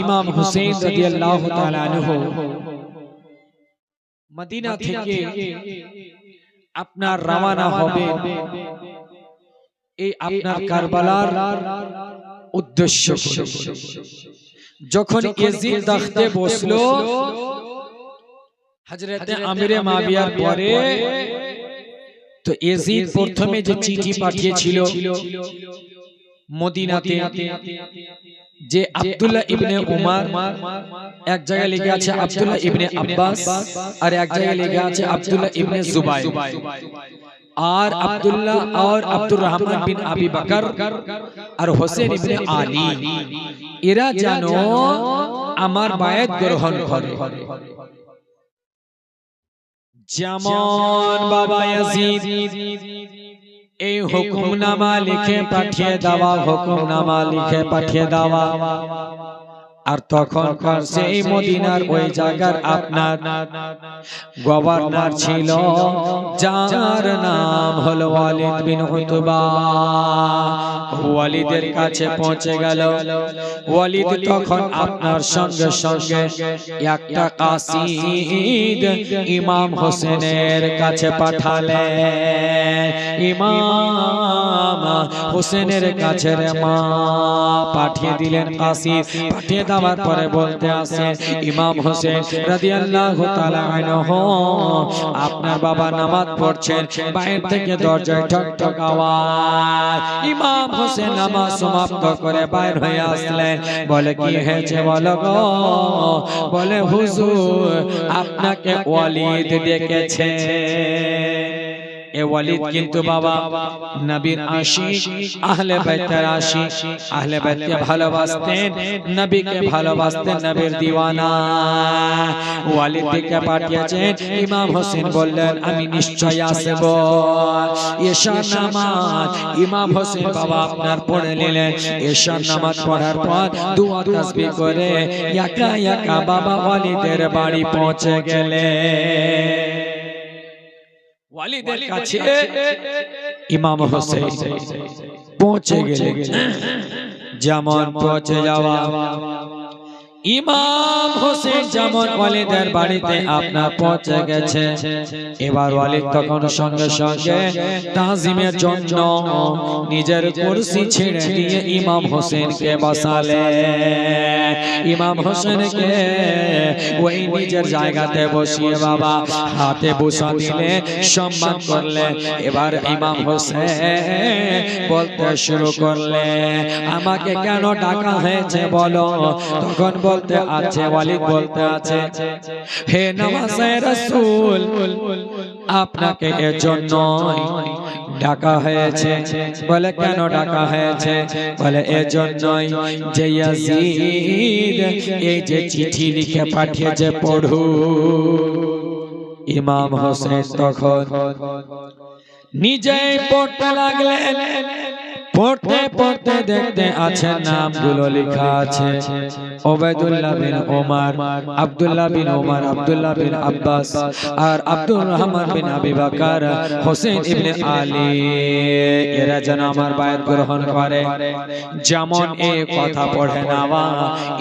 ইমাম হুসেন রাদিয়াল্লাহু তাআলা আনহু মদিনা থেকে আপনার রওনা হবে এই আপনার কারবালার উদ্দেশ্য করে। যখন ইয়াজিদ তাখতে বসলো হযরতে আমিরে মাবিয়ার পরে, তো ইয়াজিদ প্রথমে যে চিঠি পাঠিয়েছিল মদিনাতে, যে আব্দুল্লাহ ইবনে উমর, এক জায়গায় লেখা আছে আব্দুল্লাহ ইবনে আব্বাস, আর এক জায়গায় লেখা আছে আব্দুল্লাহ ইবনে জুবাইর, আর আব্দুল্লাহ और আব্দুর রহমান বিন আবি বকর আর হোসেন ইবনে আলী, এরা যেন আমার বায়াত গ্রহণ করে। যেমন বাবা ইয়াজিদ এই হুকুমনামা লিখে পাঠিয়ে দেওয়া, হুকুমনামা লিখে পাঠিয়ে দেওয়া। আর তখনকার সেই মদিনার ওই জায়গার আপনার গভর্নর ছিল, যার নাম হলো ওয়ালিদ বিন উতবা। ওয়ালিদের কাছে পৌঁছে গেল। ওয়ালিদ তখন আপনার সঙ্গে সঙ্গে একটা কাসিদ ইমাম হোসেনের কাছে পাঠালেন। ইমাম হোসেনের কাছে মা পাঠিয়ে দিলেন কাসিদ। পাঠিয়ে দেওয়ার পরে বলতে আছে, ইমাম হোসেন রাদিয়াল্লাহু তাআলা আনহু, আপনার বাবা নামাজ পড়ছেন, বাইরে থেকে দরজায় ঠক ঠক আওয়াজ। ইমাম হোসেন নামাজ সমাপ্ত করে বাইর হয়ে আসলেন। বলে কি হয়েছে বলো গো? বলে হুজুর আপনাকে ওয়ালিদ ডেকেছে। এ ওয়ালিদ কিন্তু বাবা নবীর আশিক, আহলে বাইতের আশিক, আহলে বাইতকে ভালোবাসতেন, নবীকে ভালোবাসতেন, নবীর দিওয়ানা। ওয়ালিদকে পাঠিয়েছেন। ইমাম হোসেন বললেন আমি নিশ্চয় আসব। এশার নামাজ ইমাম হোসেন বাবা আপনার পড়ে নিলেন। এশার নামাজ পড়ার পর দুয়া তাসবিহ করে একা একা বাবা ওয়ালিদের বাড়ি পৌঁছে গেলেন। ওয়ালিদের কাছে ইমাম হোসেন পৌঁছে গেলেন। যেমন পৌঁছে যাওয়া, ইমাম হোসেন যেমন ওয়ালিদের বাড়িতে আপনার পৌঁছে গেছে, এবার ওয়ালিদ তখন সঙ্গে সঙ্গে তাজিমের জন্য নিজের কুরসি ছেড়ে দিয়ে ইমাম হোসেনকে বসালে। ইমাম হোসেনকে ওই নিজের জায়গাতে বসিয়ে বাবা হাতে বসা দিলে, সম্মান করলে। এবার ইমাম হোসেন বলতে শুরু করলে, আমাকে কেন ডাকা হয়েছে বলো? তখন বলতে আছে, ওয়ালিদ বলতে আছে, হে নওয়াজে রাসূল, আপনাকে এর জন্য ডাকা হয়েছে। বলে কেন ডাকা হয়েছে? বলে এর জন্যই যে ইয়াজিদ এই যে চিঠি লিখে পাঠিয়েছে পড়ু। ইমাম হোসেন তখন নিজেই পড়তে লাগলেন। পড়তে পড়তে দেখতে আছে নামগুলো লেখা আছে, ওবায়দুল্লাহ বিন ওমর, আব্দুল্লাহ বিন ওমর, আব্দুল্লাহ বিন আব্বাস, আর আব্দুর রহমান বিন আবি বকর, হোসেন ইবনে আলী, এরা যেন আমার বায়াত গ্রহণ করে। যেমন এই কথা পড়ে নেওয়া,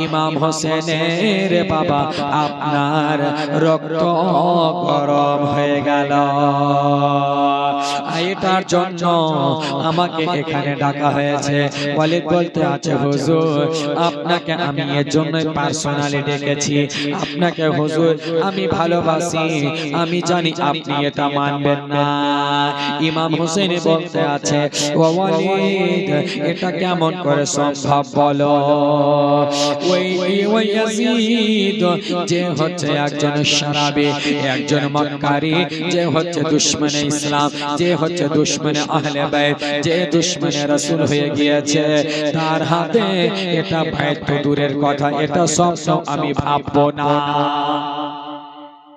ইমাম হোসেনের বাবা আপনার রক্ত গরম হয়ে গেল। এটার জন্য আমাকে এখানে ডাকা হয়েছে। ওয়ালিদ বলতে আছে, হুজুর আপনাকে আমি এর জন্যই পার্সোনালি ডেকেছি। আপনাকে হুজুর আমি ভালোবাসি, আমি জানি আপনি এটা মানবেন না। ইমাম হোসেন বলতে আছে, ও ওয়ালিদ এটা কেমন করে সম্ভব বলো? ওই ইয়াজিদ যে হচ্ছে একজন শরাবি, একজন মক্কারি, যে হচ্ছে দুশমনে ইসলাম, যে হচ্ছে দুশমনে আহলে বাইত, যে দুশমনে রাসূল হয়ে গিয়েছে, তার হাতে এটা বাইত তো দূরের কথা, এটা স্বপ্ন আমি ভাববো না।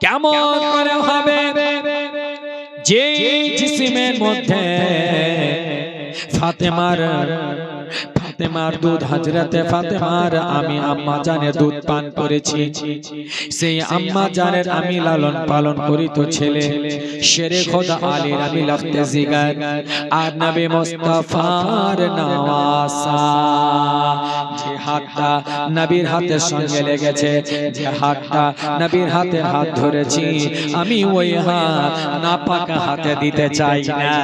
কেমন করে হবে যে জিসিমের মধ্যে ফাতেমার ফাতেমার দুধ, হযরতে ফাতেমার আমি আম্মা জানের দুধ পান করেছি। সেই আম্মা জানের আমি লালন পালন করি তো ছেলে শেরে খোদা আলীর আমি লখতে জিগার আর নবী মুস্তাফার নওয়াসা। যে হাতটা নবীর হাতের সঙ্গে লেগেছে, যে হাতটা নবীর হাতের হাত ধরেছি, আমি ওই হাত নাপাক হাতে দিতে চাই না।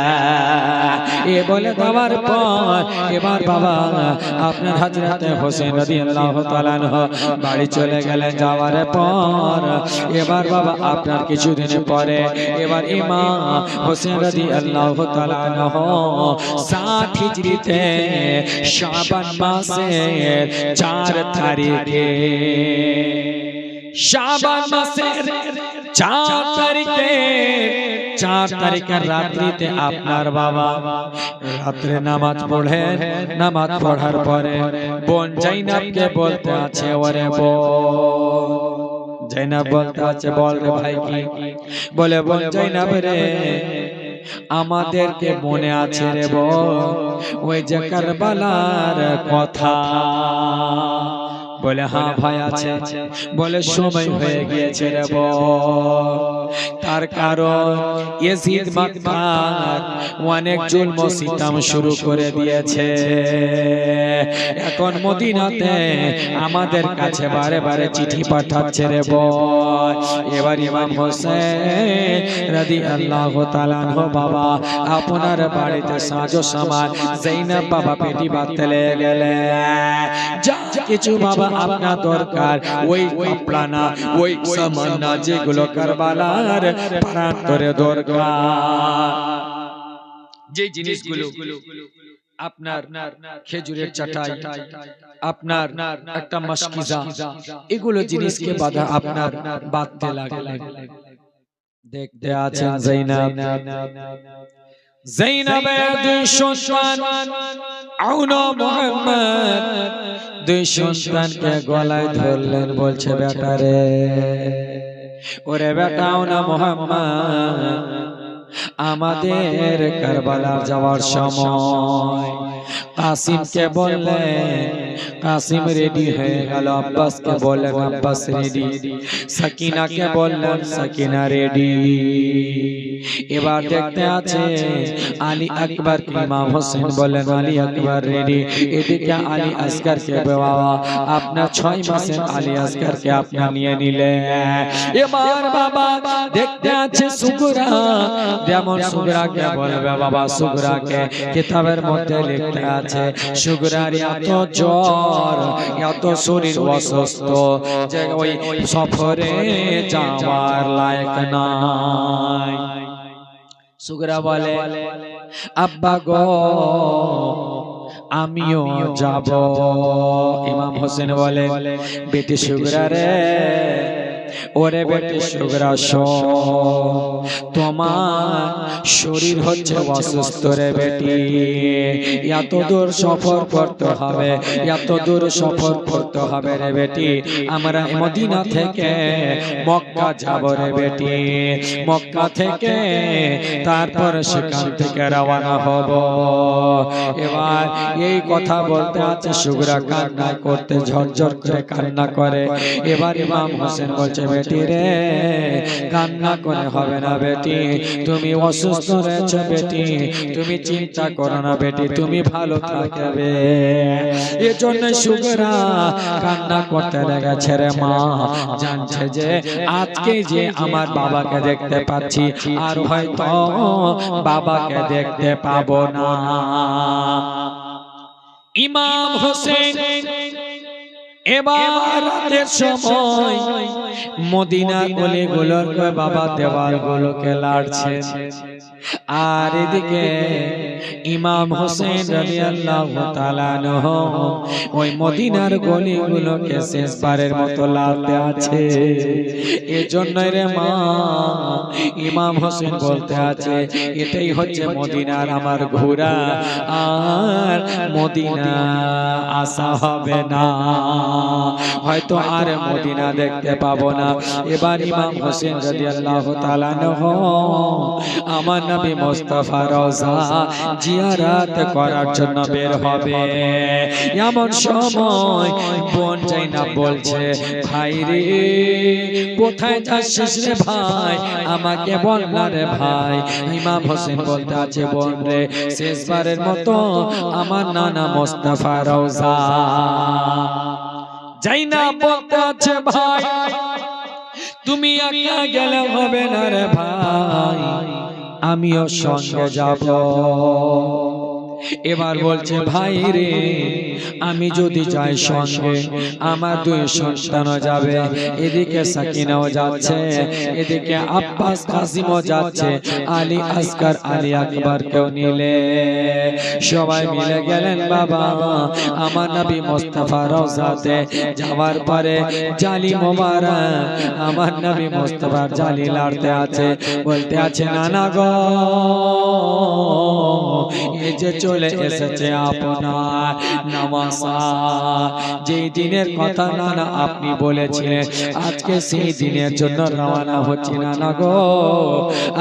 এ বলে দেওয়ার পর এবার বাবা আপনার হযরতে হোসেন রাদিয়াল্লাহু তাআলা আনহু বাড়ি চলে গেলেন। যাওয়ার পর এবার বাবা আপনার কিছুদিন পরে এবার ইমাম হোসেন রাদিয়াল্লাহু তাআলা আনহু 60 হিজরিতে শাবান মাসের 4 তারিখে, শাবান মাসের 4 তারিখে, 4 তারিখের রাত্রিতে আপনার বাবা রাত্রে নামাজ পড়ে, নামাজ পড়ার পরে বোন জাইনাবকে বলতে আছে, ওরে বোন জাইনাব বলতে আছে, বল রে ভাই কি? বলে বোন জাইনাব রে আমাদেরকে মনে আছে রে বোন ওই যে কারবালার কথা? বলে হ্যাঁ ভাই আছে। বলে সময় হয়ে গিয়েছে রে বোন, তার কারণ ইয়াজিদ মক্কার অনেক জুলম সিতম শুরু করে দিয়েছে। এখন মদিনাতে আমাদের কাছে বারে বারে চিঠি পাঠাচ্ছে রে বোন। এবার ইমাম হোসেন রাদিয়াল্লাহু তাআলা আনহু বাবা আপনার বাড়িতে সাজো সামান যায়নাব বাবা পেটি বাঁধতে লেগে গেলেন। যা কিছু বাবা আপনার দরকার ওই কাপড়া না, ওই সামান না, যেগুলো কারবালার প্রান্তরে দরকার, যে জিনিসগুলো আপনার খেজুরের চাটাই, আপনার একটা মাসকিজা, এগুলো জিনিসকে বাঁধা আপনার বাঁধতে লাগলেন। দেখতে আছেন যায়নাব, যায়নাবের দুই সন্তান আউনা মুহাম্মদ, দুই সন্তানকে গলায় ধরলেন, বলছে বেটা রে, ওরে বেটা আউনা মুহাম্মদ, আমাদের কারবালার যাওয়ার সময় কাসিমকে বললেন, কাসিম রেডি হয়ে গেল। আব্বাসকে বললেন, আব্বাস রেডি। সাকিনাকে বললেন, সাকিনা রেডি। এবার দেখতে আছে আলী আকবর, ইমাম হোসেন বললেন আলী আকবর রেডি। এদিকে আলী আসগরকে বাবা আপনার 6 মাসের আলী আসগরকে আপনার নিয়ে নিলেন। এবার বাবা দেখতে আছে সুগরা, যেমন সুগরাকে বলবে বাবা, সুগরাকে কিতাবের মধ্যে লিখতে আছে সুগরার এত জ্বর, এত শরীর অসুস্থ যে ওই সফরে যাওয়ার লায়ক নাই। সুগরা বলে, আব্বা গো আমিও যাব। ইমাম হোসেন বলে, বেটি সুগরা রে, ওরে বেটি সুগরা তোমার শরীর হচ্ছে অসুস্থ রে বেটি, এত দূর সফর করতে হবে, এত দূর সফর করতে হবে রে বেটি। আমরা মদিনা থেকে মক্কা যাব রে বেটি, মক্কা থেকে তারপর সেখান থেকে রওনা হব। এবার এই কথা বলতে আছে সুগরা কান্না করতে ঝরঝর করে কান্না করে। এবার ইমাম হোসেন বলছে, বেটি রে কান্না করে হবে না বেটি, তুমি অসুস্থ রয়েছো বেটি, তুমি চিন্তা করো না বেটি, তুমি ভালো থাকবে। এজন্য সুগরা কান্না করতে লেগেছে রে মা, জানছে যে আজকে যে আমার বাবাকে দেখতে পাচ্ছি আর হয়তো বাবাকে দেখতে পাবো না। ইমাম হোসেন এবার রাতের সময় মদিনার গলিগুলোর বাবা দেওয়ালগুলোকে লাড়ছে, আর এদিকে ইমাম হোসেন রাদিয়াল্লাহু তাআলা আনহু ওই মদিনার গলিগুলোকে শেষবারের মতো লাড়তে আছে। এজন্যই রে মা ইমাম হোসেন বলতে আছে, এটাই হচ্ছে মদিনার আমার ঘোরা, আর মদিনা আসা হবে না, হয়তো আর মদিনা দেখতে পাবো না। এবার ইমাম হোসেন রাদিয়াল্লাহু তাআলা আনহু আমার নবী মুস্তাফা রওজা জিয়ারত করার জন্য বের হবে। এমন সময় বোন জাইনাব বলছে, ভাই রে কোথায় যাচ্ছিস রে ভাই, আমাকে বল না রে ভাই। ইমাম হোসেন বলতে আছে, বোন রে শেষবারের মতো আমার নানা মোস্তফা রওজা। জাইনাব বলতে আছে, ভাই তুমি একা গেলে হবে না রে ভাই, আমিও সঙ্গে যাব। এবার বলছে, ভাই রে আমি যদি যাই সঙ্গে আমার দুই সন্তানও যাবে, এদিকে সাকিনাও যাচ্ছে, এদিকে আব্বাস কাসিমও যাচ্ছে, আলী আসগর আলী আকবর কেউ নিলে সবাই মিলে গেলেন বাবা আমার নবী মুস্তাফা রওজাতে। যাওয়ার পরে জালি মোবারক আমার নবী মুস্তাফার জালি লাড়তে আছে, বলতে আছে, নানা গো এই যে চলে এসেছে আপনার নামাজা, যেই দিনের কথা নানা আপনি বলেছিলেন আজকে সেই দিনের জন্য রওনা হচ্ছি নানা গো,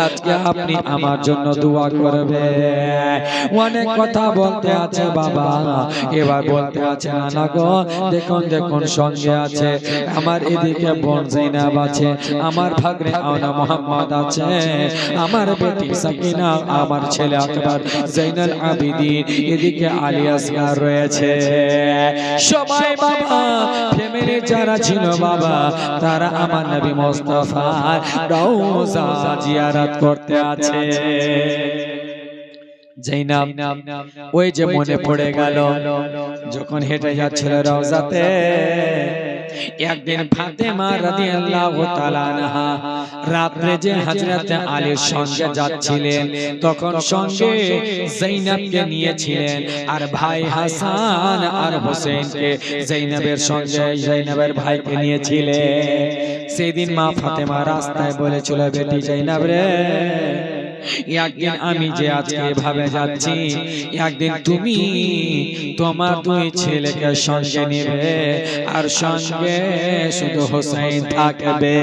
আজকে আপনি আমার জন্য দোয়া করবে। অনেক কথা বলতে আছে বাবা, এবার বলতে আছে, নানা গো দেখুন দেখুন সঙ্গে আছে আমার এদিকে বোন জাইনাব আছে, আমার ভাগ্নে আওনা মোহাম্মদ আছে, আমার বেটি সাকিনা, আমার ছেলে আকবর জাইনুল আবেদিন, এদিকে আলী আসগর রয়েছে। সবাই বাবা ফ্যামিলি যারা ছিল বাবা তারা আমার নবী মুস্তাফা রওজা জিয়ারত করতে আছে। জাইনাব ওই যে মনে পড়ে গেল যখন হেঁটে যাচ্ছিল রওজাতে, একদিন ফাতেমা রাদিয়াল্লাহু তাআলা আনহা রাতে যে হযরত আলীর সঙ্গে যাচ্ছিলেন তখন সঙ্গে জাইনাবকে নিয়েছিলেন, আর ভাই হাসান আর হোসেনকে জাইনাবের সঙ্গে জাইনাবের ভাইকে নিয়েছিলেন। সেদিন মা ফাতেমা রাস্তায় বলেছিল, বেটি জাইনাব রে একদিন আমি যে আজকে এভাবে যাচ্ছি, একদিন তুমি তোমার দুই ছেলেকে সঙ্গে নেবে আর সঙ্গে শুধু হোসেন থাকবে।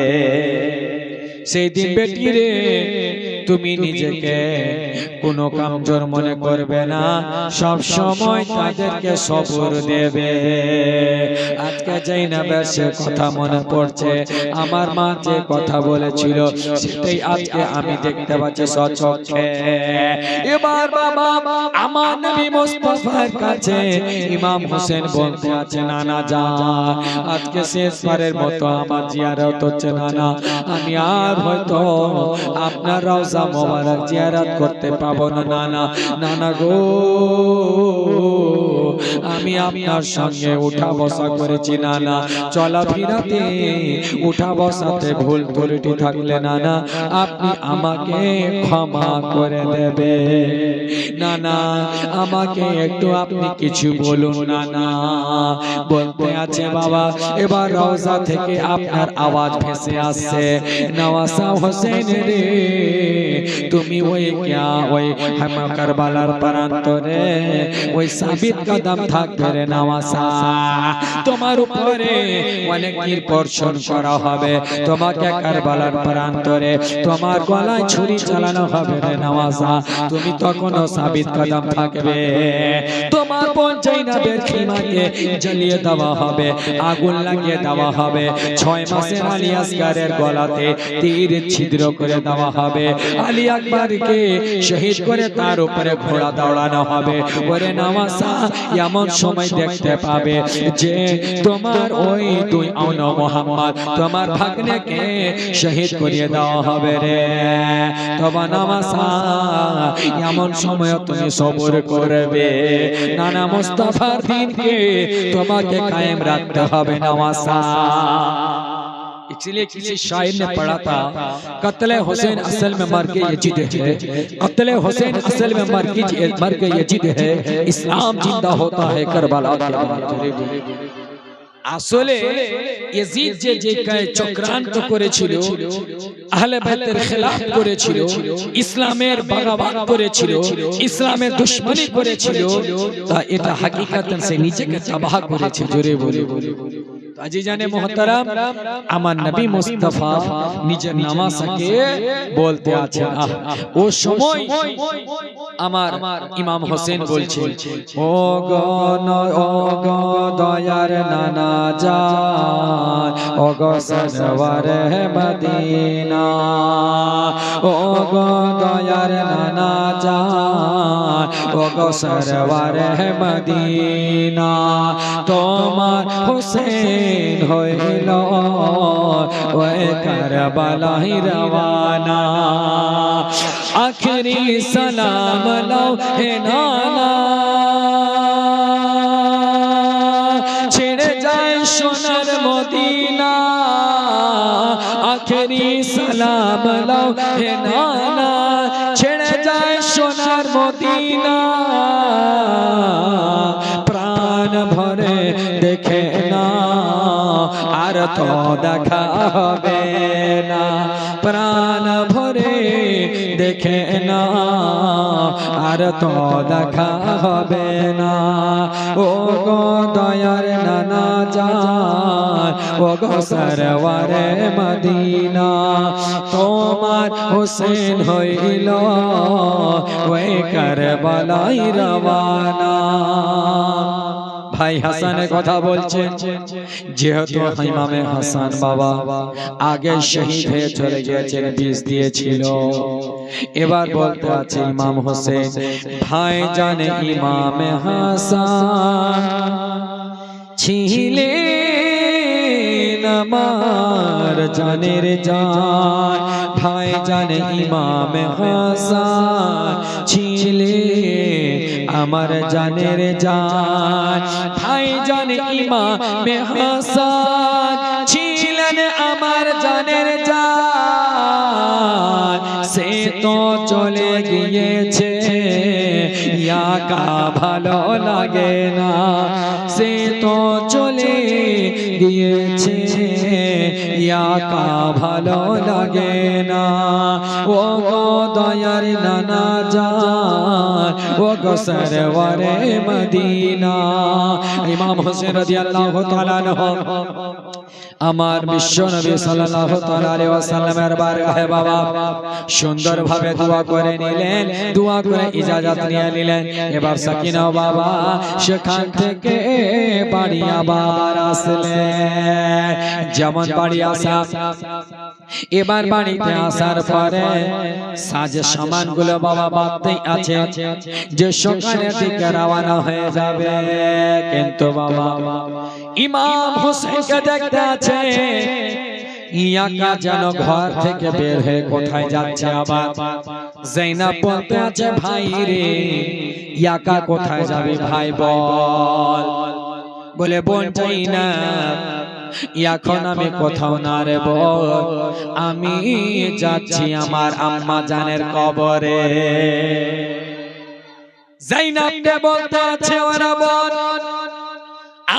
সেই দিন বেটি রে তুমি নিজেকে কোনো কামজোর মনে করবে না, সব সময় তাদেরকে সবর দেবে। আজকে জাইনাবের সে কথা মনে পড়ছে, আমার মা যে কথা বলেছিল সেটাই আজকে আমি দেখতে পাচ্ছি সচক্ষে। এবার বাবা আমার নবী মুস্তাফার কাছে ইমাম হোসেন বলতে আছে, নানা যান আজকে শেষবারের মতো আমার জিয়ারত হচ্ছে নানা, আমি আর হয়তো আপনার রওজা মোবারক জিয়ারত করতে পাবো না নানা। নানা গো আমি আপনার সঙ্গে উঠা বসা করেছি নানা, চলাফেরাতে উঠা বসাতে ভুল ত্রুটি থাকলে নানা আপনি আমাকে ক্ষমা করে দেবে। নানা আমাকে একটু আপনি কিছু বলুন নানা। বলতে আছে বাবা এবার রওজা থেকে আপনার আওয়াজ ভেসে আসছে, নওয়াসা হোসেন রে তুমি ওই কিয়া ওই কারবালার প্রান্তরে ওই সাবিত কদম থাকবে রে নওয়াসা, তোমার উপরে অনেক নির্বর্ষণ করা হবে, তোমাকে কারবালার প্রান্তরে তোমার গলায় ছুরি চালানো হবে রে নওয়াসা, তুমি তখনও সাবিত কদম থাকবে। তোমার বোন জাইনাবের খিমাকে জ্বালিয়ে দেওয়া হবে, আগুন লাগিয়ে দেওয়া হবে, 6 মাসের আলী আসগরের গলাতে তীর ছিদ্র করে দেওয়া হবে, আলী আকবরকে শহীদ করে তার উপরে ঘোড়া দৌড়ানো হবে। ওরে নওয়াসা এমন সময় দেখতে পাবে যে তোমার ওই দুই আওনা মোহাম্মদ তোমার ভাগ্নেকে শহীদ করিয়ে দেওয়া হবে রে। তবে নওয়াসা এমন সময় তুমি সবর করবে, নানা মুস্তাফার দ্বীনকে তোমাকে কায়েম রাখতে হবে নওয়াসা। इसलिए किसी शायर ने पढ़ा था, कत्ले हुसैन असल में मर के यजीद है, कत्ले हुसैन असल में मर के यजीद है, इस्लाम जिंदा होता है करबला के बाद। আসলে ইয়াজিদ যে চক্রান্ত করেছিল, আহলে বাইতের খিলাফ করেছিল, ইসলামের বাগাবাত করেছিল, ইসলামের দুশমনি করেছিল, তা এটা হাকিকাতান সে নিজেকে তাবাহ করেছে। জোরে বলে আজিজানে মোহতারাম, আমার নবী মুস্তাফা নিজের নামাজকে বলতে আছেন, ও সময় আমার ইমাম হোসেন বলছেন, ও গো দয়ার নানা জান, ও গো সরওয়ারে মদিনা, ও গো দয়ার নানা জান, ও গো সরওয়ারে মদিনা, তোমার হোসেন হইল ওই কারবালাই রওয়ানা, আখরি সালাম লাও হে নানা, ছেড়ে যায় সোনার মদিনা, আখরি সালাম লাও হে নানা, ছেড়ে যায় সোনার মদিনা, প্রাণ ভরে দেখে না আর তো দেখা হবে না, প্রাণ ভরে দেখে না আর তো দেখা হবে না, ও গো দয়ার নানা জান, ও গো সরওয়ারে মদিনা, তোমার হোসেন হইল ওই কারবালাই রওয়ানা। ভাই হাসানের কথা বলছেন, যেহেতু ইমামে হাসান বাবা আগে শহীদ হয়ে চলে গিয়েছেন, বিষ দিয়েছিল, এবার বলতে আছে ইমাম হোসেন, ভাই জানে ইমামে হাসান ছিলেন আমার জানের জান, ভাই জানে ইমামে হাসান ছিলেন আমার জানের জান, ভাই জানে ইমামে হাসান ছিলেন আমার জানের জান, সে তো চলে গিয়েছে ইয়াকা ভালো লাগে না, সে তো চলে গিয়েছে ইয়াকা ভালো লাগে না, ও গো দয়ার নানা জান, ও গো সরওয়ারে মদিনা। ইমাম হোসেন রাদিয়াল্লাহু তাআলা আনহু আমার বিশ্ব নবী সাল্লাল্লাহু তাআলা আলাইহি ওয়াসাল্লামের বারগাহে বাবা সুন্দরভাবে দোয়া করে নিলেন, দোয়া করে ইজাজত নিয়ে নিলেন। এবার সাকিনা বাবা সেখান থেকে বাড়ি আবার আসলেন, যেমন বাড়ি আসা, এবার বাড়িতে আসার পরে সাজে সামানগুলো বাবা বাড়তেই আছে যে সকালের দিকে রওনা হয়ে যাবে, কিন্তু বাবা ইমাম হোসেনকে দেখতে আছে ইয়াকা যেন ঘর থেকে বের হয়ে কোথায় যাচ্ছে। আবার যায়নাব বলতে আছে, ভাই রে ইয়াকা কোথায় যাবে ভাই বল, বলে বোন যায়নাব এখন আমি কোথাও না রে বল, আমি যাচ্ছি আমার আম্মা জানের কবরে। যায়নাবকে বলতে আছে, ওরা বল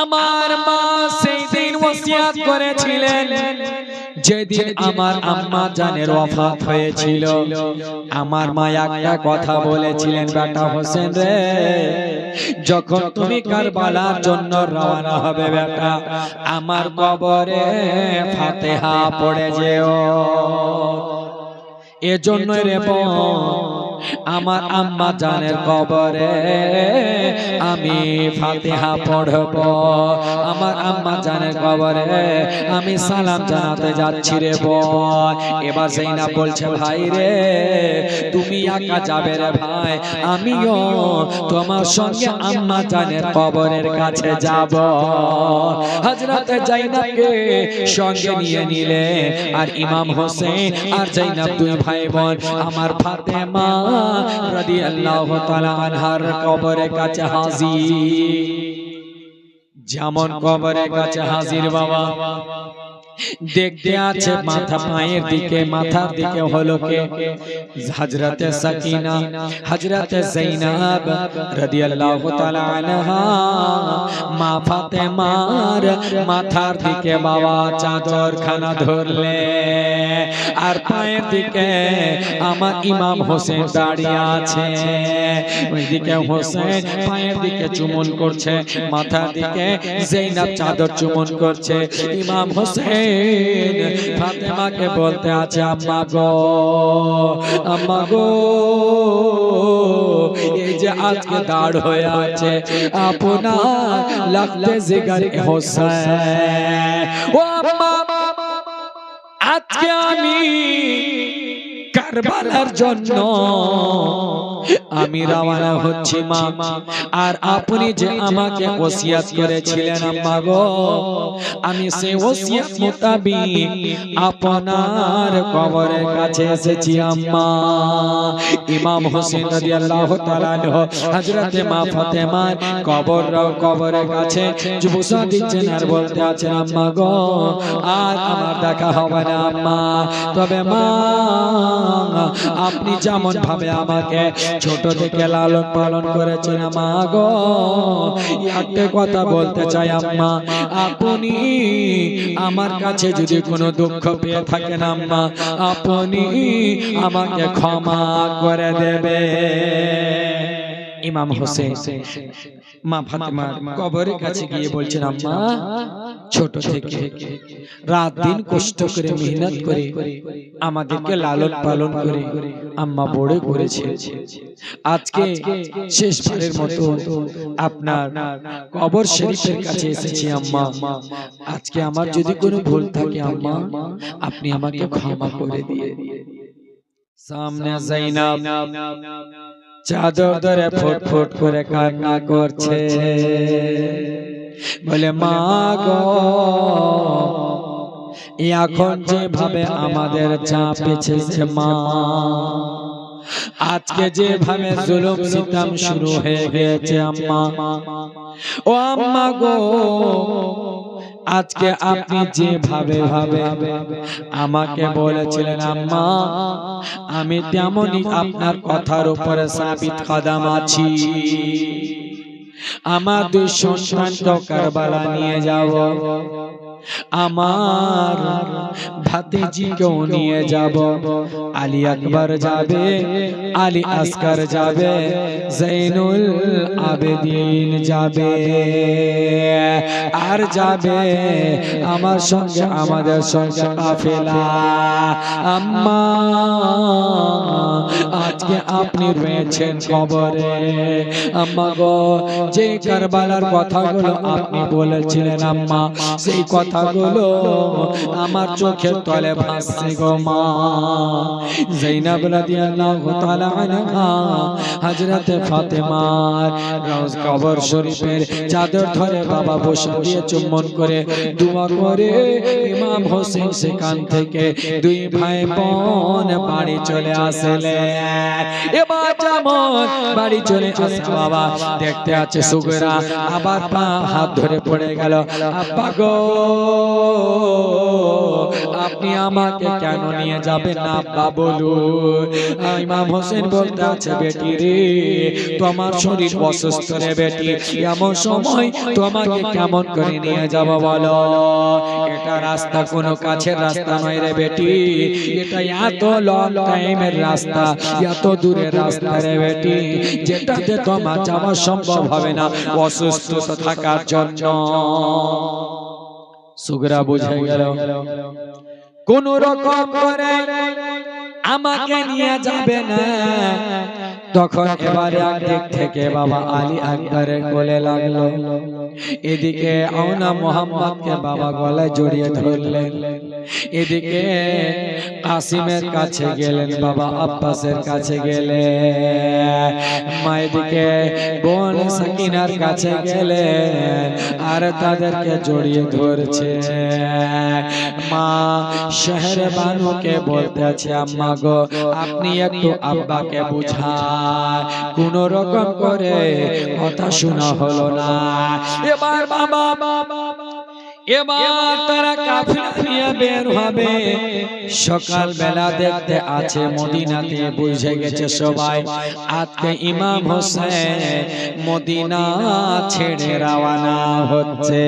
আমার মা সেই দিন ওসিয়ত করেছিলেন, যেদিন আমার আম্মা জানের ওয়াফাত হয়েছিল, আমার মা একটা কথা বলেছিলেন, বেটা হোসেন রে যখন তুমি কারবালার জন্য রওনা হবে বেটা, আমার কবরে ফাতিহা পড়ে যেও। এজন্য রে বোন আমার আম্মা জানের কবরে আমি ফাতিহা পড়ব, আমার আম্মা জানের কবরে আমি সালাম জানাতে যাচ্ছি রে বোন। এবার যায়নাব বলছে, ভাই রে তুমি একা যাবে রে ভাই, আমিও তোমার সঙ্গে আম্মা জানের কবরের কাছে যাব। হযরত যায়নাবকে সঙ্গে নিয়ে নিলে, আর ইমাম হোসেন আর যায়নাব দুই ভাই বোন আমার ফাতেমা রাদিয়াল্লাহু তাআলা আনহার কবরের কাছে হাজির। যেমন কবরের কাছে হাজির বাবা, দেখতে আছে মাথা পায়ের দিকে মাথার দিকে হলো কে হযরতে সাকিনা হযরতে যায়েনব রাদিয়াল্লাহু তাআলা আনহা মা ফাতেমার মাথার দিকে বাবা চাদর খানা ধরলে আর পায়ের দিকে আমার ইমাম হোসেন দাঁড়িয়ে আছে ওইদিকে হোসেন পায়ের দিকে চুমন করছে মাথার দিকে যায়েনব চাদর চুমন করছে ইমাম হোসেন ফাতেমাকে বলতে আছে আম্মা গো এই যে আজকে দাঁড় হয়ে আছে আপনার লাগতে জিগার হোসেন ও আম্মা আজকে আমি কারবালার জন্য আমি রওনা হচ্ছি মা আর আপনি যে আমাকে ওসিয়ত করেছিলেন আম্মা গো আমি সেই ওসিয়ত মোতাবেক আপনার কবরের কাছে এসেছি আম্মা ইমাম হোসেন রাদিয়াল্লাহু তাআলা আনহু হযরতে মা ফাতেমার কবরের কাছে বসা দিচ্ছেন আর বলতে আছেন আম্মা গো আর আমার দেখা হবে না আম্মা তবে মা আপনি যেমন ভাবে আমাকে ছোট থেকে লালন পালন করেছেন মা গো একটা কথা বলতে চাই আম্মা আপনি আমার কাছে যদি কোনো দুঃখ পেয়ে থাকেন আম্মা আপনি আমাকে ক্ষমা করে দেবে ইমাম হোসেন মা ফাতেমার কবরের কাছে গিয়ে বলছেন আম্মা ছোট থেকে রাত দিন কষ্ট করে মেহনত করে আমাদেরকে লালন পালন করে আম্মা বড় করেছে আজকে শেষবারের মতো আপনার কবর শরীফের কাছে এসেছি আম্মা আজকে আমার যদি কোনো ভুল থাকে আম্মা আপনি আমাকে ক্ষমা করে দিয়ে সামনে যায়েনব চাদর ধরে ফুটফুট করে কান্না করছে বলে মা গো এখন যেভাবে আমাদের চাপেছে মা আজকে যেভাবে জুলুম সিতম শুরু হয়ে গেছে আম্মা ও আম্মা গো আজকে আপনি যেভাবে আমাকে বলেছিলেন আম্মা আমি তেমনই আপনার কথার উপরে সাবিত কদম আছি আমার দুই সন্তানকে কারবালা নিয়ে যাব আমার ভাতিজিকেও নিয়ে যাব আলী আকবর যাবে আলী আসগর যাবে জৈনুল আবেদিন যাবে আর যাবে আমার সঙ্গে আমাদের সঙ্গে কাফেলা আম্মা আজকে আপনি রয়েছেন কবরে আম্মা গো যে কারবালার কথাগুলো আপনি বলেছিলেন আম্মা সেই কথাগুলো আমার চোখের তলে ভাসছে গো মা যায়েনব রাদিয়াল্লাহু তাআলা আনহা হযরতে ফাতেমার রওজ কবর শরীফের চাদর ধরে বাবা বসে দিয়ে চুম্বন করে দোয়া করে ইমাম হোসেন সেখান থেকে দুই ভাই বোন বাড়ি চলে আসলে এবার যেমন বাড়ি চলে আসে বাবা দেখতে আছে সুগরা আবার পা হাত ধরে পড়ে গেল আব্বা গো আপনি আমাকে কেন নিয়ে যাবেন না আব্বা বলুন ইমাম হোসেন বলতে আছে বেটি রে তোমার শরীর অসুস্থ রে বেটি এমন সময় তোমাকে কেমন করে নিয়ে যাব বলো এটা রাস্তা কোনো কাছের রাস্তা নয় রে বেটি এটা এত লং টাইমের রাস্তা এত দূরের রাস্তা রে বেটি যেটাতে তোমার যাওয়া সম্ভব হবে না অসুস্থ থাকার জন্য সুগরা বুঝে গেল কোন রকম করে আমাকে নিয়ে যাবে না তখন এবারে একদিক থেকে বাবা আলী আকবরের কোলে লাগলো এদিকে আওনা মোহাম্মদকে বাবা গলায় জড়িয়ে ধরলেন এদিকে কাসিমের কাছে গেলেন বাবা আব্বাসের কাছে গেলেন মা এদিকে বোন সাকিনার কাছে গেলেন আর তাদেরকে জড়িয়ে ধরছে মা শহর বানুকে বলতে আছে আম্মা গো আপনি একটু আব্বাকে বুঝান কোন রকম করে কথা শোনা হলো না এবার বাবা এবার তারা কাফিলা নিয়ে বের হবে। সকাল বেলা দেখতে আছে মদিনাতে, বুঝে গেছে সবাই আজকে ইমাম হোসেন মদিনা ছেড়ে রওনা হচ্ছে।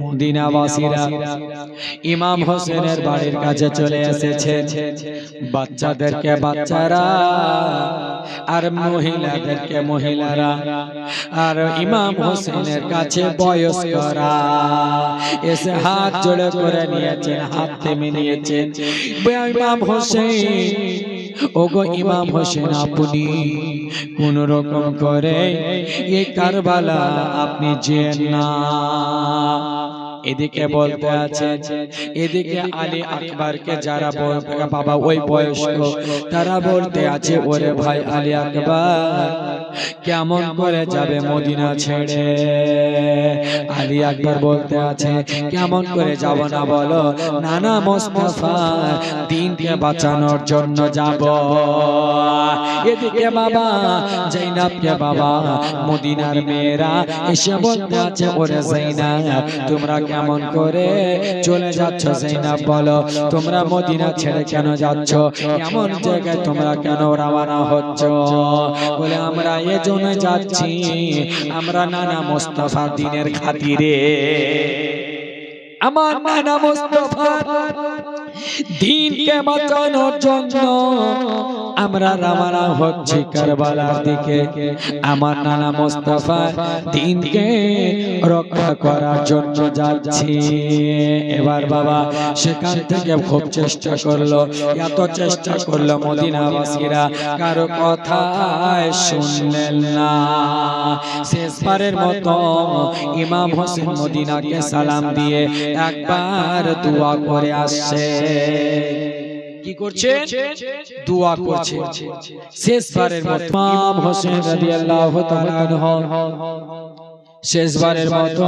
মদিনাবাসীরা ইমাম হোসেনের বাড়ির কাছে চলে এসেছে। বাচ্চাদেরকে বাচ্চারা, আর মহিলাদেরকে মহিলারা, আর ইমাম হোসেনের কাছে বয়স্করা এসে হাত জোড়ে করে নিয়েছেন, হাত থেমে নিয়েছেন। ইমাম হোসেন, ওগো ইমাম হোসেন, আপনি কোন রকম করে এই কারবালা আপনি যেন না। এদিকে বলতে আছে, এদিকে আলী আকবরকে যারা বাবা ওই বয়স্ক তারা বলতে আছে, ওরে ভাই আলী আকবর কেমন করে যাবে মদিনা ছেড়ে? আলী আকবর বলতে আছে, কেমন করে যাব না বলো, নানা মোস্তফা দ্বীনকে বাঁচানোর জন্য যাব। এদিকে বাবা জাইনাবকে বাবা মদিনার মেয়েরা এসে বলতে আছে, ওরে জাইনাব তোমরা কেমন করে চলে যাচ্ছ? জাইনাব বলো, তোমরা মদিনা ছেড়ে কেন যাচ্ছ? এমন জায়গায় তোমরা কেন রওনা হচ্ছ? বলে, আমরা এজন্য যাচ্ছি, আমরা নানা মোস্তফা দ্বীনের খাতিরে, আমার নানা মোস্তফা দ্বীনকে বাঁচানোর জন্য আমরা রওনা হচ্ছি কারবালার দিকে। আমার নানা মোস্তফা দ্বীনকে রক্ষা করার জন্য যাচ্ছি। এবার বাবা সেখান থেকে খুব চেষ্টা করলো, এত চেষ্টা করলো মদিনাবাসীরা কারো কথাই শুনলেন না। শেষবারের মতো ইমাম হোসেন মদিনাকে সালাম দিয়ে একবার দোয়া করে আসছে। কি করছে? দোয়া করছে। শেষবারের মতো ইমাম হোসেন রাদিয়াল্লাহু তাআলা আনহু শেষবারের মতো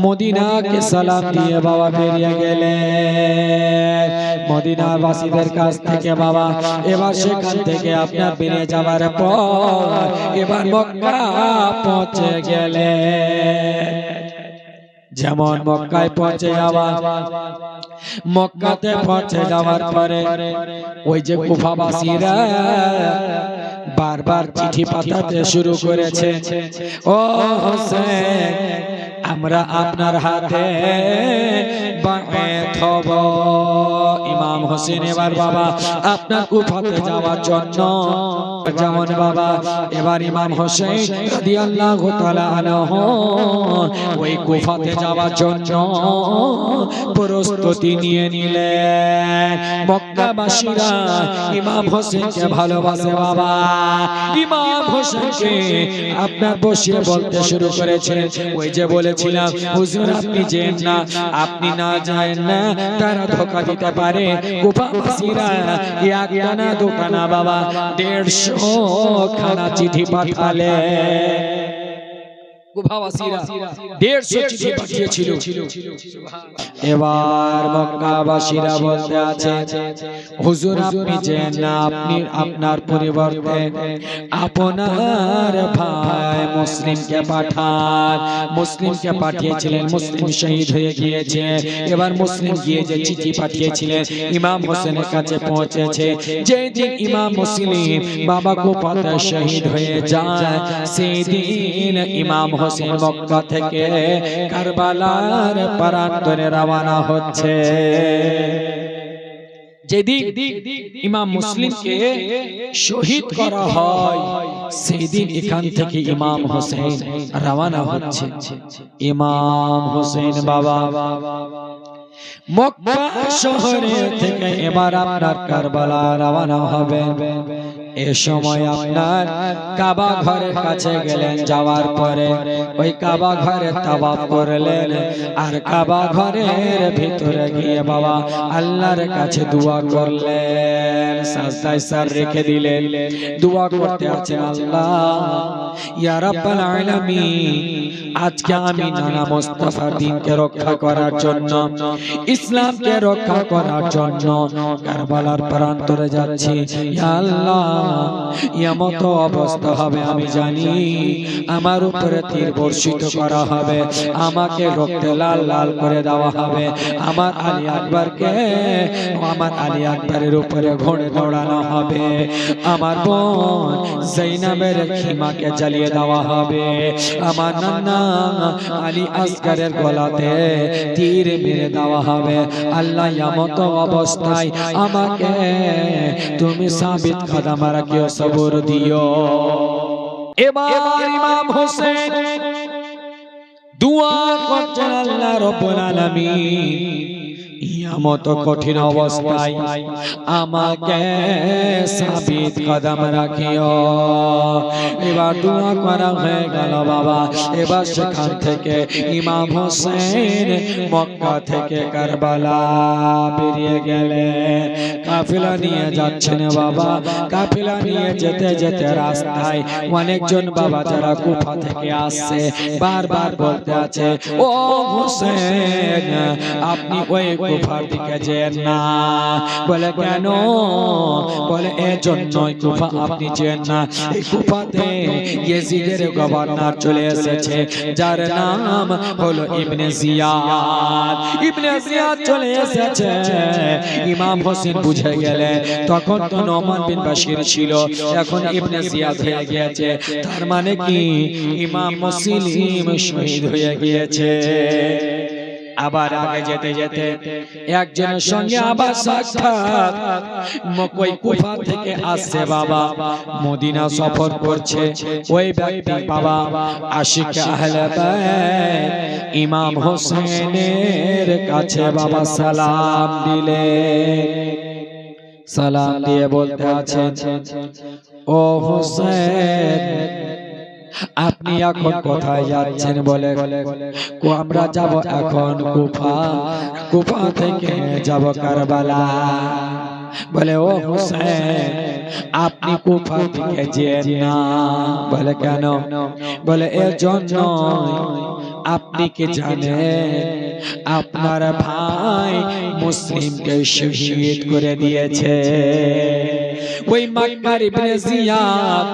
মদিনাকে সালাম দিয়ে বাবা বেরিয়ে গেলেন মদিনাবাসীদের কাছ থেকে। বাবা এবার সেখান থেকে আপনার বেরিয়ে যাওয়ার পর এবার মক্কা পৌঁছে গেলেন। যেমন মক্কায় পৌঁছে যাওয়া, মক্কাতে পৌঁছে যাওয়ার পরে ওই যে কুফাবাসীরা বারবার চিঠি পাঠাতে শুরু করেছে, ও হোসেন আমরা আপনার হাতে বায়াত হব। ইমাম হোসেন এবার বাবা আপনার কুফাতে যাওয়ার জন্য, যেমন বাবা এবার ইমাম হোসেন রাদিয়াল্লাহু তাআলা আনহু ওই কুফাতে যাওয়ার জন্য প্রস্তুতি নিয়ে নিলেন। মক্কাবাসীরা ইমাম হোসেনকে ভালোবাসে বাবা। ইমাম হোসেনকে আপনার বসিয়ে বলতে শুরু করেছে, ওই যে বলেছিলাম হুজুর আপনি যেন না, আপনি না যান না, তারা ধোঁকা দিতে পারে। কুফাবাসীরা একটা না দুটা না বাবা 150 খানা চিঠি পাঠালে। কুফাবাসীরা 150 চিঠি পাঠিয়েছিল। এবার মক্কাবাসীরা বলতে আছে, হুজুর আপনি যেন না, আপনি আপনার পরিবর্তে আপনার ভাই মুসলিমকে পাঠান। মুসলিমকে পাঠিয়েছিলেন, মুসলিম শহীদ হয়ে গিয়েছে। এবার মুসলিম গিয়ে যে চিঠি পাঠিয়েছিলেন ইমাম হোসেনের কাছে পৌঁছেছে। যেই দিন ইমাম মুসলিম বাবা কুফাতে শহীদ হয়ে যায়, সেই দিন ইমাম হোসেন মক্কা থেকে কারবালার প্রান্তরে রওনা হচ্ছে। যেদিন ইমাম মুসলিমকে শহীদ করা হয়, সেই দিন এখান থেকে ইমাম হোসেন রওনা হচ্ছে। ইমাম হোসেন বাবা মক্কা শহরে থেকে এবার আপনার কারবালা রওনা হবে। এ সময় আপনার কাবা ঘরের কাছে গেলেন, যাওয়ার পরে ওই কাবা ঘরে তাওয়াফ করলেন, আর কাবা ঘরের ভিতরে গিয়ে বাবা আল্লাহর কাছে দোয়া করলেন, সাজদায় সর রেখে দিলেন, দোয়া করতে আছেন, আল্লাহ ইয়া রাব্বাল আলামিন আজকে আমি নানা মুস্তাফার দ্বীনকে রক্ষা করার জন্য, ইসলামকে রক্ষা করার জন্য কারবালার প্রান্তরে যাচ্ছি। ইয়া আল্লাহ, এমন অবস্থা হবে আমি জানি, আমার উপরে তীর বর্ষিত করা হবে, আমাকে রক্তে লাল লাল করে দেওয়া হবে, আমার আলী আকবরের উপরে ঘোড়ে দৌড়ানো হবে, আমার বোন জাইনাবের খিমাকে জ্বালিয়ে দেওয়া হবে, আমার নানা আলী আসগরের গলাতে তীর মেরে দেওয়া হবে। আল্লাহ এমন অবস্থায় আমাকে তুমি সাবিত কদম রাখিও, সবর দিও। এবার ইমাম হোসেন দুয়া করছেন আল্লাহ রাব্বুল আলামিন, ইয়ামত কঠিন অবস্থায় আমাকে সাবিত কদম রাখিও। এবার দোয়া করা হয়ে গেল বাবা। এবার সেখান থেকে ইমাম হোসেন মক্কা থেকে কারবালা বেরিয়ে গেলেন, কাফেলা নিয়ে যাচ্ছেন বাবা। কাফেলা নিয়ে যেতে যেতে রাস্তায় অনেকজন বাবা যারা কুফা থেকে আসছে বারবার বলতে আছে, ও হোসেন আপনি ওই কুফার দিকে যেন না। বলে কেন? বলে এজন্যই কুফা আপনি যেন না, এই কুফাতে ইয়াজিদের গভর্নর চলে এসেছে যার নাম হলো ইবনে জিয়াদ। ইবনে জিয়াদ চলে এসেছে। ইমাম হোসেন বুঝে গেলে, তখন তো নোমান বিন বাশির ছিল, এখন ইবনে জিয়াদ হয়ে গিয়েছে, তার মানে কি ইমাম মুসলিম শহীদ হয়ে গিয়েছে। আবার আগে যেতে যেতে একজনের সঙ্গে আবার সাক্ষাৎ, মক্কা কুফা থেকে আসছে বাবা, মদিনা সফর করছে। ওই ব্যক্তি বাবা আশিক আহলে বাইত ইমাম হোসেনের কাছে বাবা সালাম দিলে, সালাম দিয়ে বলতে আছেন, ও হোসেন আপনি এখন কোথায় যাচ্ছেন? বলে আমরা যাব এখন কুফা, কুফা থেকে যাব কারবালা। বলে ও হোসেন আপনি কুফা থেকে যেন না। বলে কেন? বলে এর জন্য আপনি কি জানেন আপনার ভাই মুসলিমকে শহীদ করে দিয়েছে। ওই মাকবার ইবনে জিয়াদ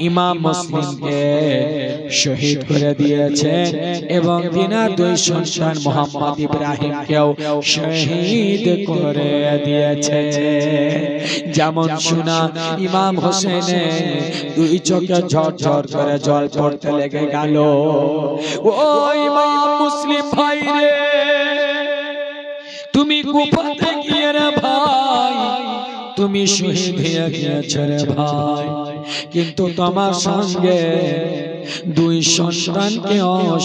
ইমাম মুসলিমকে শহীদ করে দিয়েছেন এবং তিনার দুই সন্তান মোহাম্মদ ইব্রাহিমকেও শহীদ করে দিয়েছে। যেমন শোনা ইমাম হোসেনের দুই চোখে ঝরঝর করে জল পড়তে লেগে গেল। ও ইমাম মুসলিম ভাই রে, তুমি কুফাতে গিয়ে রে ভাই তুমি শহীদ হয়ে গিয়েছো রে ভাই, কিন্তু তোমার সঙ্গে দুই সন্তানকে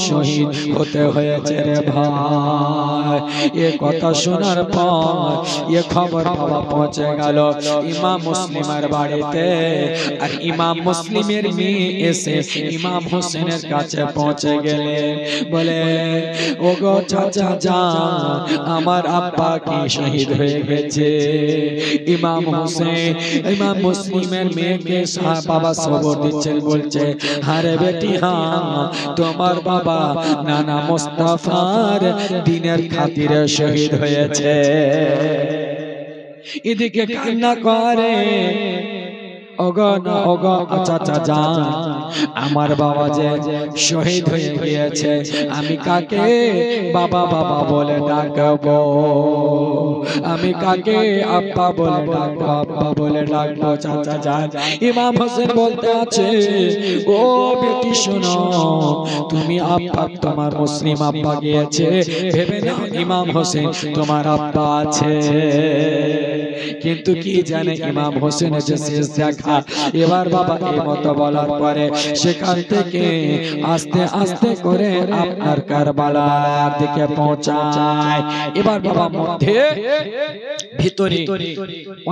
শহীদ হতে হয়েছে রে ভাই। এ কথা শোনার পর এ খবর বাবা পৌঁছে গেল ইমাম মুসলিমের বাড়িতে। আর ইমাম মুসলিমের মেয়ে এসে ইমাম হোসেনের কাছে পৌঁছে গেলে বলে, ও গো চাচা যান, আমার আব্বা কি শহীদ হয়ে গেছে। ইমাম হোসেন ইমাম মুসলিমের মেয়েকে বাবা খবর দিচ্ছেন, বলছে হারে বেটি হ্যাঁ তোমার বাবা নানা মুস্তাফার দ্বীনের খাতিরে শহীদ হয়েছে। এদিকে কান্না করে, চাচা যান, আমার বাবা যে শহীদ হয়ে গিয়েছে, আমি কাকে বাবা বাবা বলে ডাকবো, আমি কাকে আব্বা বলে ডাকবো, আব্বা বলে ডাকবো। চাচা যান, ইমাম হোসেন বলতে আছে, ও বেটি শোনো, তুমি আব্বা তোমার মুসলিম আব্বা গিয়েছে ভেবে নাও ইমাম হোসেন তোমার আব্বা আছে। কিন্তু কি জানে ইমাম হোসেনের যে শেষ দেখা। এবার বাবা এই মতো বলার পরে সেখান থেকে আস্তে আস্তে করে আপনার কারবালার দিকে পৌঁছায়। এবার বাবা মধ্যে ভিতরে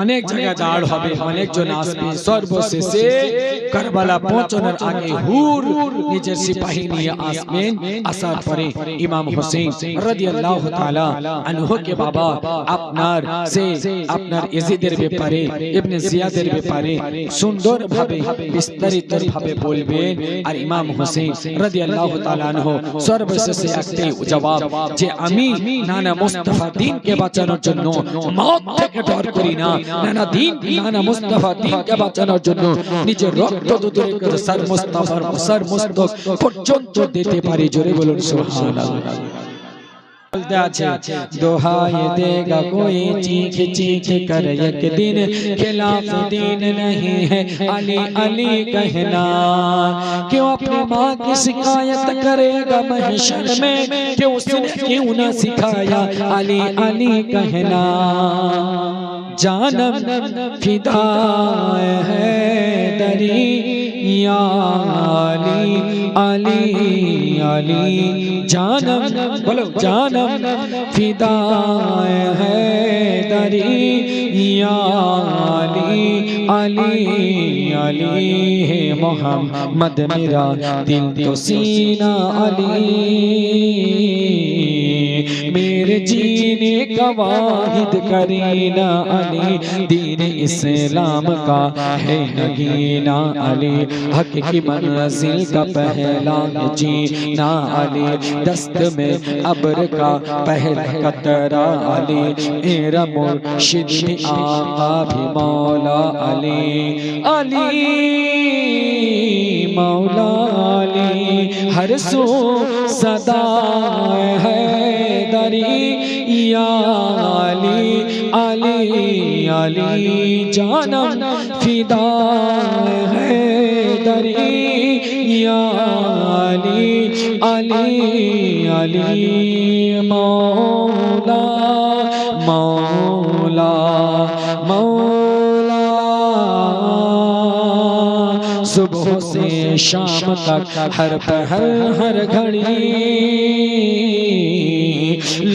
অনেক জায়গা দাঁড় হবে, অনেকজন আসবে। সর্বশেষে কারবালা পৌঁছানোর আগে হুর নিজের সিপাহী নিয়ে আসবেন। আসার পরে ইমাম হোসেন রাদিয়াল্লাহু তাআলা আনহুকে বাবা আপনার ইয়াজিদের ব্যাপারে ইবনে জিয়াদের ব্যাপারে সুন্দর ভাবে বিস্তারিত ভাবে বলবে। বলবেন আর ইমাম হোসেন রাদিয়াল্লাহু তাআলা আনহু সর্বশেষে একটাই জবাব যে আমি নানা মুস্তাফা দ্বীনকে বাঁচানোর জন্য মওত থেকে ডর করি না, নানা মুস্তাফা দ্বীনকে বাঁচানোর জন্য নিজের রক্ত দূরে করে সর মুস্তাফার সর মুস্তক পর্যন্ত দিতে পারি। জোরে বলুন সুবহানাল্লাহ। दोहाई देगा कोई चीख चीख कर एक दिन, खिलाफ दीन नहीं है अली अली कहना। क्यों अपनी माँ की शिकायत करेगा महशर में, क्यों उसने क्यों न सिखाया अली अली कहना। जानम फिदा है दरी या अली अली अली, जानम बोलो जानम फिदा है दरी या अली अली अली है मोहम्मद मेरा दिल तो सीना अली, मेरे जीने का वाहिद करीना अली, दीन इस्लाम का है नगीना अली, हक की मंजिल का पहला जीना अली, दस्त में अब्र का पहला कतरा अली, मेरा मुर्शिद भी आका भी मौला अली, अली मौला अली, हर सू सदा है दरी या अली अली अली, जानम फिदा है दरी या अली अली अली, मौला मौला मौला। सुबह से शाम तक हर पहर हर घड़ी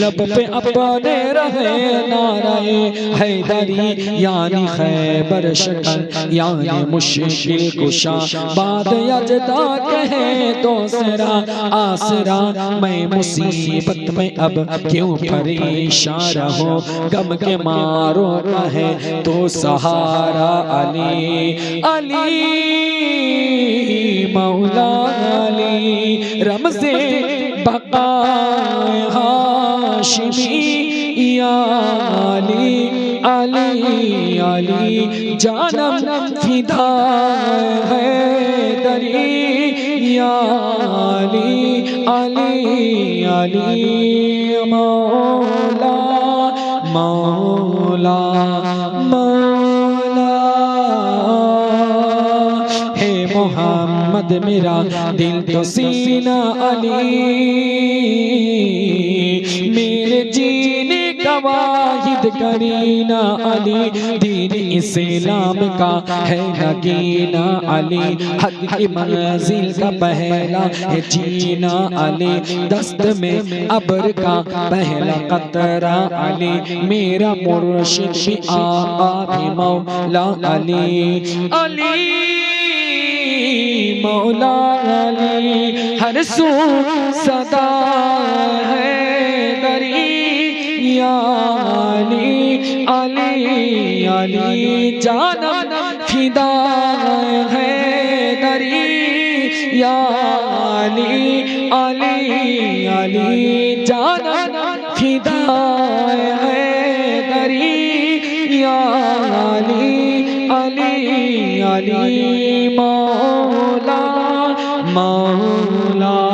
लब पे अपने रहे नाराए हैदरी, यानी खैबर शक्ल यानी मुश्किल कुशा, बाद यजदा कहे दूसरा आसरा, मैं मुसीबत में अब क्यों परेशान रहूं, गम के मारो कहे तो सहारा अली अली मौला अली, रमज़े बका हाशिमी या अली अली अली, जानम फिदा है दरी या अली अली अली, मौला मौला मौला है मोहम्मद मेरा दिल तो सीना अली, मेरे जीने का वाहिद करीना अली, दीन इस्लाम का है नगीना अली, हक की मंजिल का पहला है जीना अली, दस्त में अब्र का पहला कतरा अली, मेरा मुर्शिद भी आका भी मौला अली, अली मौला अली, हर सू सदा है दरी या अली अली अली, जानम फिदा है दरी या अली अली अली, जानम फिदा है दरी या अली अली अली, मौला मौला।